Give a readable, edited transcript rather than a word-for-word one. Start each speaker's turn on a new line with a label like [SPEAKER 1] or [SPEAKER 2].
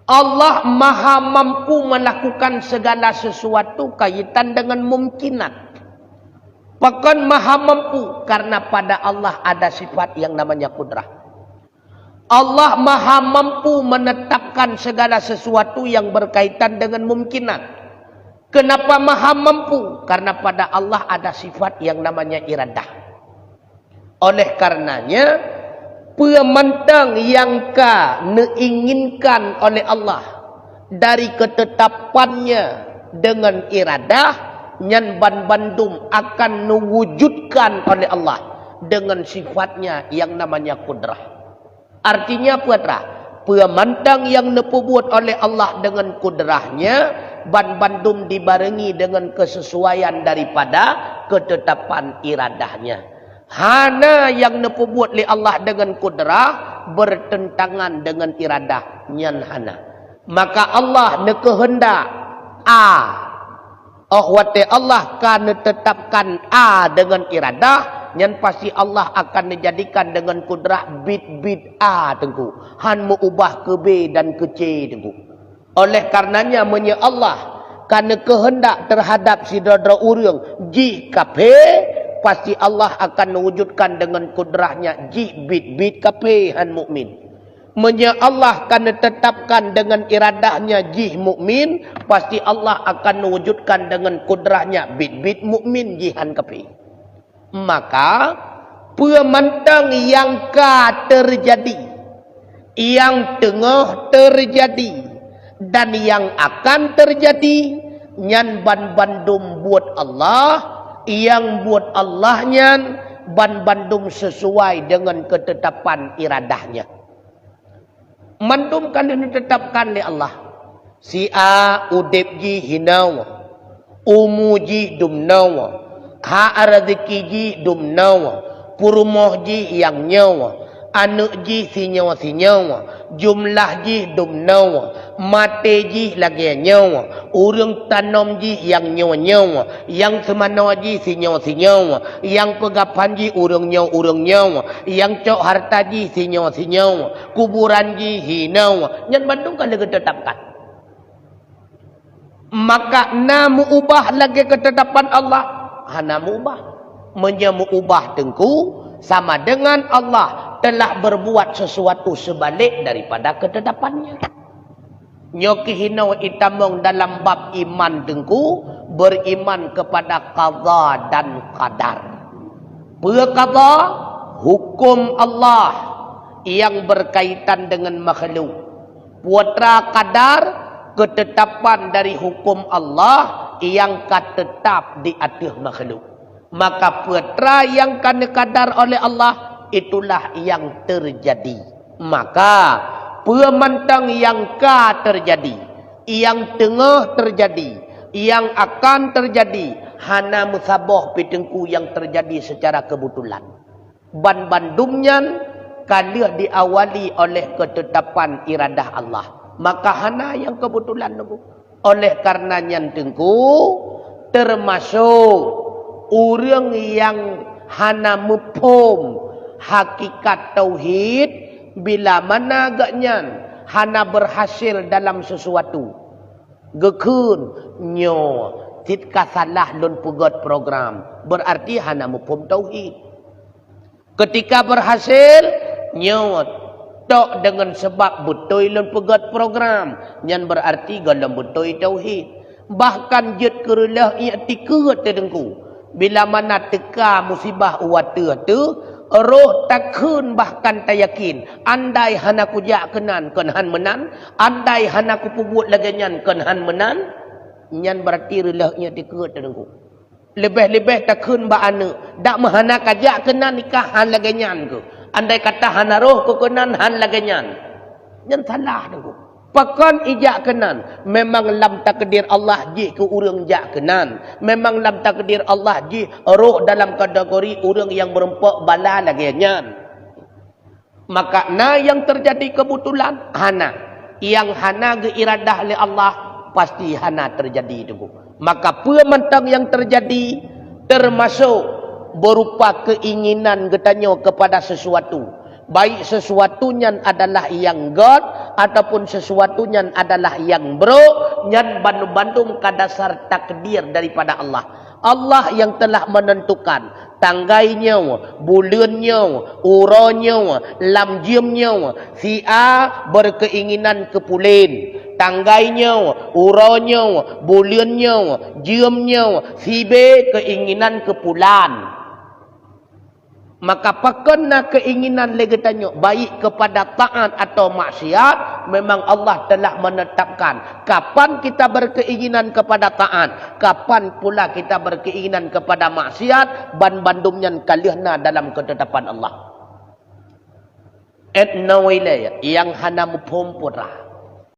[SPEAKER 1] Allah maha mampu melakukan segala sesuatu kaitan dengan mungkinat. Bahkan maha mampu karena pada Allah ada sifat yang namanya kudrah. Allah maha mampu menetapkan segala sesuatu yang berkaitan dengan mungkinat. Kenapa maha mampu? Karena pada Allah ada sifat yang namanya iradah. Oleh karenanya, pemantang yang diinginkan oleh Allah dari ketetapannya dengan iradah, nyan bandum akan mewujudkan oleh Allah dengan sifatnya yang namanya kudrah. Artinya putra, pemantang yang diperbuat oleh Allah dengan kudrahnya, bandum dibarengi dengan kesesuaian daripada ketetapan iradahnya. Hana yang diperbuat oleh Allah dengan kudrah bertentangan dengan iradah nyan hana. Maka Allah kehendak Allah kan tetapkan dengan iradah, nyan pasti Allah akan dijadikan dengan kudrah bid tengku. Han mengubah ke B dan ke C tengku. Oleh karenanya menye Allah kan kehendak terhadap si dodra urang jika P, pasti Allah akan mewujudkan dengan kudrahnya bid kape han mukmin. Menye Allah akan ditetapkan dengan iradahnya mukmin, pasti Allah akan mewujudkan dengan kudrahnya bid mukmin jihan kape. Maka pemantang yang terjadi, yang tengah terjadi dan yang akan terjadi, nyan bandum buat Allah, yang buat Allahnya bandum sesuai dengan ketetapan iradahnya. Mandum kan ditetapkan oleh Allah. Si A udip ji hinawa, umuji dumnawa, ha rezeki ji dumnawa, purumoh ji yang nyawa, anak ji si nyawa, jumlah ji dumnawa, mate ji lagi nyawa, urang tanam ji yang nyawa, yang semana ji si nyawa, yang pegapan ji urang nyawa, yang cok harta ji si nyawa, kuburan ji hinawa, nyan bandung kan ditetapkan. Maka namu ubah lagi ketetapan Allah, hana ubah, menjamu ubah tengku sama dengan Allah telah berbuat sesuatu sebalik daripada ketetapannya. Nyoki hinau itamong dalam bab iman tengku, beriman kepada qada dan qadar. Qada hukum Allah yang berkaitan dengan makhluk. Putra qadar ketetapan dari hukum Allah yang tetap di atas makhluk. Maka putra yang kadar oleh Allah, itulah yang terjadi. Maka pemantang yang terjadi, yang tengah terjadi, yang akan terjadi, hana musabah pitengku yang terjadi secara kebetulan. Bandumnya kalih diawali oleh ketetapan iradah Allah. Maka hana yang kebetulan nunggu. Oleh karenanya tengku termasuk orang yang hana mupom hakikat tauhid bila mana agaknya hana berhasil dalam sesuatu. Gekun nyo titka salah lon pugot program. Berarti hana mupom tauhid. Ketika berhasil nyo tok dengan sebab betul lon pugot program, nyan berarti galam betul tauhid. Bahkan jet kerelah ia tikut tedengku. Bila mana teka musibah uwata tu, roh takun bahkan tak yakin. Andai hana ku jak kenan kenhan menan, andai hana ku pubut lagi nyan kenhan menan, nyan berarti relahnya tikut tedengku. Lebih-lebih takun ba anu, dak mahana kajak kenan nikah han lagi nyan ke. Andai kata hana roh ku kenan han lagi nyan. Nyan salah tengku. Pakan ijak kenan. Memang lam takdir Allah ji ke urang jak kenan. Memang lam takdir Allah ji roh dalam kategori urang yang berempak bala lagi nyan. Maka na yang terjadi kebetulan hana. Yang hana ge iradah oleh Allah pasti hana terjadi tengku. Maka pemantang yang terjadi termasuk berupa keinginan getanyo kepada sesuatu. Baik sesuatunya adalah yang God ataupun sesuatunya adalah yang bro, nyan bandum-bandum kadasar takdir daripada Allah. Allah yang telah menentukan tanggainya, bulannya, uranya, lamjimnya. Si A berkeinginan ke Pulen. Tanggainya, uranya, bulannya, jamnya. Si B keinginan ke Pulan. Maka pakena keinginan lagi tanya baik kepada taat atau maksiat, memang Allah telah menetapkan kapan kita berkeinginan kepada taat, kapan pula kita berkeinginan kepada maksiat, bandumnya kalihna dalam ketetapan Allah. Etna wilayah yang hana mupompura.